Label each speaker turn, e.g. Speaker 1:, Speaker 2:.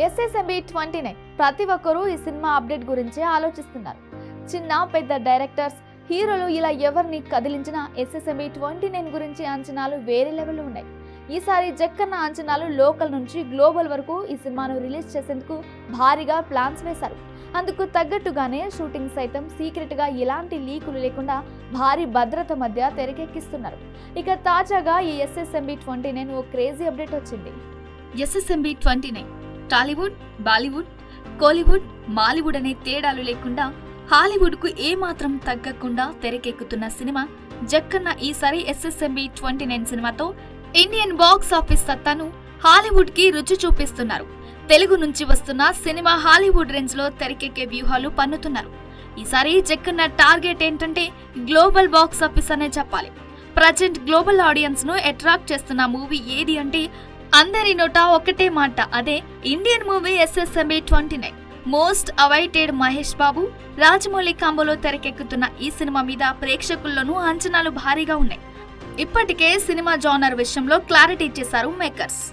Speaker 1: SSMB 29 ప్రతి ఒక్కరూ ఈ సినిమా అప్డేట్ గురించి ఆలోచిస్తున్నారు. చిన్న పెద్ద డైరెక్టర్స్, హీరోలు ఇలా ఎవరిని కదిలించినా ఎస్ఎస్ఎంబి 29 గురించి అంచనాలు వేరే లెవెల్లో ఉన్నాయి. ఈసారి జక్కన్న అంచనాలు లోకల్ నుంచి గ్లోబల్ వరకు ఈ సినిమాను రిలీజ్ చేసేందుకు భారీగా ప్లాన్స్ వేశారు. అందుకు తగ్గట్టుగానే షూటింగ్ సైతం సీక్రెట్ గా ఎలాంటి లీకులు లేకుండా భారీ భద్రత మధ్య తెరకెక్కిస్తున్నారు. ఇక తాజాగా ఈ ఎస్ఎస్ఎంబి 29 ఓ క్రేజీ అప్డేట్ వచ్చింది. ఎస్ఎస్ఎంబి 29 టాలీవుడ్, బాలీవుడ్, కోలీవుడ్, మాలీవుడ్ అనే తేడాలు లేకుండా హాలీవుడ్ కు ఏమాత్రం తగ్గకుండా తెరకెక్కుతున్న సినిమా జక్కన్న. ఈసారి ఎస్ఎస్ఎంబి 29 సినిమాతో ఇండియన్ బాక్స్ ఆఫీస్ సత్తాను హాలీవుడ్ కి రుచి చూపిస్తున్నారు. తెలుగు నుంచి వస్తున్న సినిమా హాలీవుడ్ రేంజ్ లో తెరకెక్కే వ్యూహాలు పన్నుతున్నారు. ఈసారి జక్కన్న టార్గెట్ ఏంటంటే గ్లోబల్ బాక్స్ ఆఫీస్ అనే చెప్పాలి. ప్రజెంట్ గ్లోబల్ ఆడియన్స్ ను అట్రాక్ట్ చేస్తున్న మూవీ ఏది అంటే అందరి నోట ఒకటే మాట, అదే Indian movie SSMB 29. Most awaited Mahesh Babu, Rajamouli కాంబోలో తెరకెక్కుతున్న ఈ సినిమా మీద ప్రేక్షకుల్లోనూ అంచనాలు భారీగా ఉన్నాయి. ఇప్పటికే సినిమా జానర్ విషయంలో క్లారిటీ ఇచ్చేశారు మేకర్స్.